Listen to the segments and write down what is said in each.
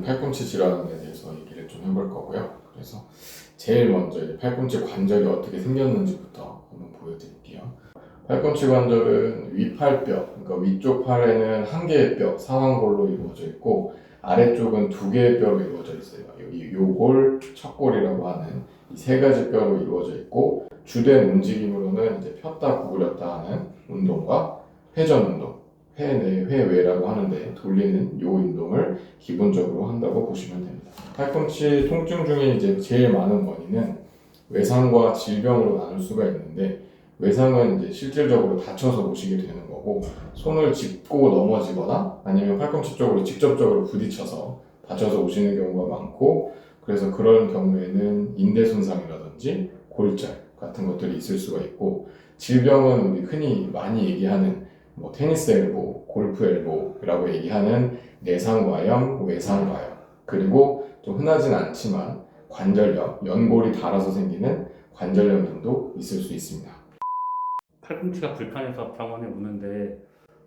팔꿈치 질환에 대해서 얘기를 좀 해볼 거고요. 그래서 제일 먼저 이제 팔꿈치 관절이 어떻게 생겼는지부터 한번 보여드릴게요. 팔꿈치 관절은 위팔뼈, 그러니까 위쪽 팔에는 한 개의 뼈, 상완골로 이루어져 있고 아래쪽은 두 개의 뼈로 이루어져 있어요. 여기 요골, 척골이라고 하는 이 세 가지 뼈로 이루어져 있고 주된 움직임으로는 이제 폈다 구부렸다 하는 운동과 회전 운동, 회내, 회외라고 하는데 돌리는 요 운동을 기본적으로 한다고 보시면 됩니다. 팔꿈치 통증 중에 이제 제일 많은 원인은 외상과 질병으로 나눌 수가 있는데 외상은 이제 실질적으로 다쳐서 오시게 되는 거고 손을 짚고 넘어지거나 아니면 팔꿈치 쪽으로 직접적으로 부딪혀서 다쳐서 오시는 경우가 많고 그래서 그런 경우에는 인대 손상이라든지 골절 같은 것들이 있을 수가 있고 질병은 우리 흔히 많이 얘기하는 뭐 테니스 엘보, 골프 엘보라고 얘기하는 내상과염, 외상과염 그리고 좀 흔하진 않지만 관절염, 연골이 닳아서 생기는 관절염 등도 있을 수 있습니다. 팔꿈치가 불편해서 병원에 오는데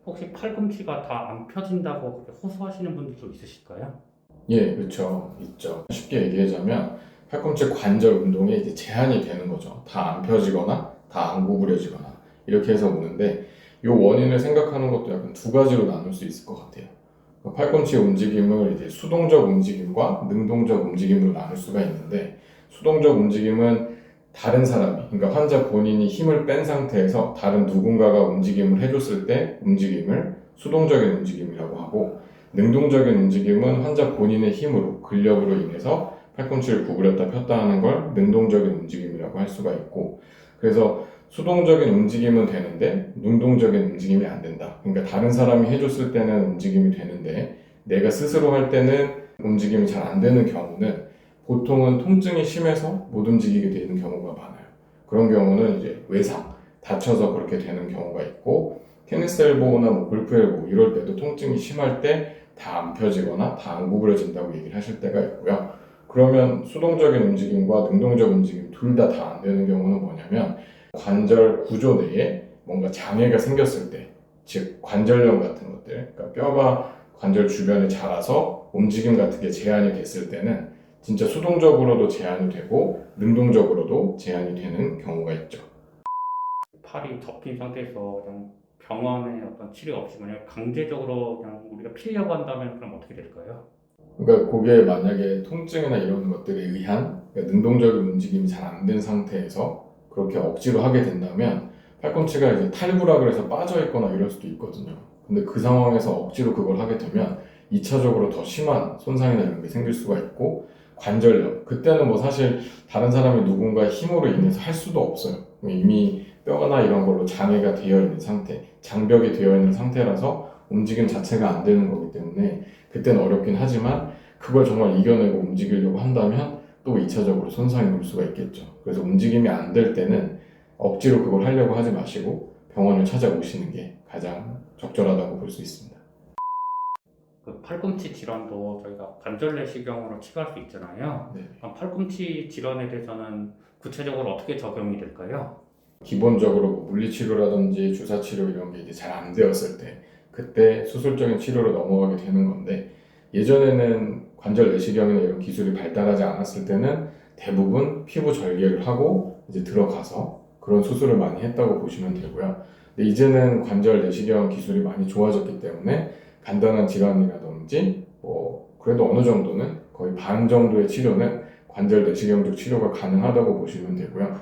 혹시 팔꿈치가 다 안 펴진다고 그렇게 호소하시는 분들도 있으실까요? 예, 그렇죠. 있죠. 쉽게 얘기하자면 팔꿈치 관절 운동에 이제 제한이 되는 거죠. 다 안 펴지거나 다 안 구부려지거나 이렇게 해서 오는데 이 원인을 생각하는 것도 약간 두 가지로 나눌 수 있을 것 같아요. 팔꿈치 움직임을 이제 수동적 움직임과 능동적 움직임으로 나눌 수가 있는데 수동적 움직임은 다른 사람이, 그러니까 환자 본인이 힘을 뺀 상태에서 다른 누군가가 움직임을 해줬을 때 움직임을 수동적인 움직임이라고 하고 능동적인 움직임은 환자 본인의 힘으로, 근력으로 인해서 팔꿈치를 구부렸다 폈다 하는 걸 능동적인 움직임이라고 할 수가 있고 그래서 수동적인 움직임은 되는데 능동적인 움직임이 안 된다. 그러니까 다른 사람이 해줬을 때는 움직임이 되는데 내가 스스로 할 때는 움직임이 잘 안 되는 경우는 보통은 통증이 심해서 못 움직이게 되는 경우가 많아요. 그런 경우는 이제 외상, 다쳐서 그렇게 되는 경우가 있고 테니스 엘보나 뭐 골프 엘보 이럴 때도 통증이 심할 때 다 안 펴지거나 다 안 구부려진다고 얘기를 하실 때가 있고요. 그러면 수동적인 움직임과 능동적 움직임 둘 다 안 되는 경우는 뭐냐면 관절 구조 내에 뭔가 장애가 생겼을 때, 즉 관절염 같은 것들, 그러니까 뼈가 관절 주변에 자라서 움직임 같은 게 제한이 됐을 때는 진짜 수동적으로도 제한이 되고 능동적으로도 제한이 되는 경우가 있죠. 팔이 접힌 상태에서 그냥 병원에 어떤 치료 없이 그냥 강제적으로 그냥 우리가 피려고 한다면 그럼 어떻게 될까요? 그러니까 그게 만약에 통증이나 이런 것들에 의한 그러니까 능동적인 움직임이 잘 안 된 상태에서 그렇게 억지로 하게 된다면 팔꿈치가 이제 탈부락을 해서 빠져 있거나 이럴 수도 있거든요. 근데 그 상황에서 억지로 그걸 하게 되면 2차적으로 더 심한 손상이나 이런 게 생길 수가 있고 관절염 그때는 뭐 사실 다른 사람이 누군가의 힘으로 인해서 할 수도 없어요. 이미 뼈나 이런 걸로 장애가 되어 있는 상태, 장벽이 되어 있는 상태라서 움직임 자체가 안 되는 거기 때문에 그때는 어렵긴 하지만 그걸 정말 이겨내고 움직이려고 한다면 또 2차적으로 손상이 올 수가 있겠죠. 그래서 움직임이 안 될 때는 억지로 그걸 하려고 하지 마시고 병원을 찾아오시는 게 가장 적절하다고 볼 수 있습니다. 그 팔꿈치 질환도 저희가 관절 내시경으로 치료할 수 있잖아요. 네. 그럼 팔꿈치 질환에 대해서는 구체적으로 어떻게 적용이 될까요? 기본적으로 뭐 물리치료라든지 주사치료 이런 게 이제 잘 안 되었을 때 그때 수술적인 치료로 넘어가게 되는 건데 예전에는 관절 내시경이나 이런 기술이 발달하지 않았을 때는 대부분 피부 절개를 하고 이제 들어가서 그런 수술을 많이 했다고 보시면 되고요. 근데 이제는 관절 내시경 기술이 많이 좋아졌기 때문에 간단한 질환이라든지 뭐 그래도 어느 정도는 거의 반 정도의 치료는 관절 내시경적 치료가 가능하다고 보시면 되고요.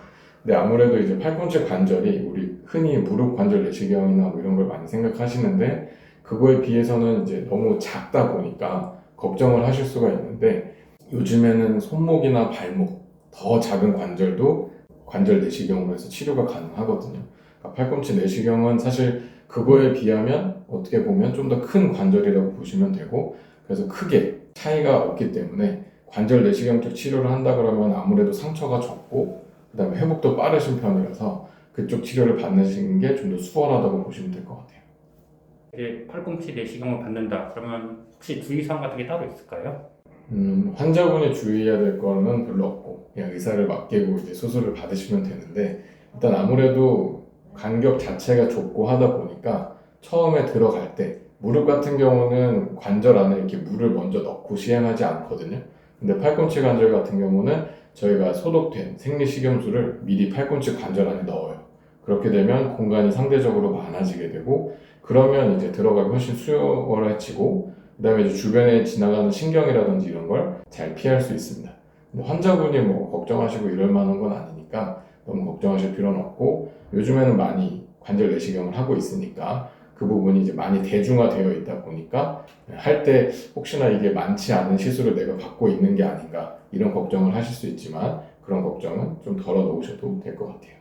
근데 아무래도 이제 팔꿈치 관절이 우리 흔히 무릎 관절 내시경이나 뭐 이런 걸 많이 생각하시는데 그거에 비해서는 이제 너무 작다 보니까 걱정을 하실 수가 있는데 요즘에는 손목이나 발목 더 작은 관절도 관절 내시경으로 해서 치료가 가능하거든요. 그러니까 팔꿈치 내시경은 사실 그거에 비하면 어떻게 보면 좀 더 큰 관절이라고 보시면 되고 그래서 크게 차이가 없기 때문에 관절 내시경적 치료를 한다 그러면 아무래도 상처가 적고 그다음에 회복도 빠르신 편이라서 그쪽 치료를 받으시는 게 좀 더 수월하다고 보시면 될 것 같아요. 이제 팔꿈치 내시경을 받는다. 그러면 혹시 주의사항 같은 게 따로 있을까요? 환자분이 주의해야 될 거는 별로 없고 그냥 의사를 맡기고 이제 수술을 받으시면 되는데 일단 아무래도 간격 자체가 좁고 하다 보니까 처음에 들어갈 때 무릎 같은 경우는 관절 안에 이렇게 물을 먼저 넣고 시행하지 않거든요. 근데 팔꿈치 관절 같은 경우는 저희가 소독된 생리식염수를 미리 팔꿈치 관절 안에 넣어요. 그렇게 되면 공간이 상대적으로 많아지게 되고, 그러면 이제 들어가기 훨씬 수월해지고, 그 다음에 이제 주변에 지나가는 신경이라든지 이런 걸 잘 피할 수 있습니다. 근데 환자분이 뭐 걱정하시고 이럴 만한 건 아니니까 너무 걱정하실 필요는 없고, 요즘에는 많이 관절 내시경을 하고 있으니까 그 부분이 이제 많이 대중화되어 있다 보니까 할 때 혹시나 이게 많지 않은 시술을 내가 받고 있는 게 아닌가 이런 걱정을 하실 수 있지만, 그런 걱정은 좀 덜어 놓으셔도 될 것 같아요.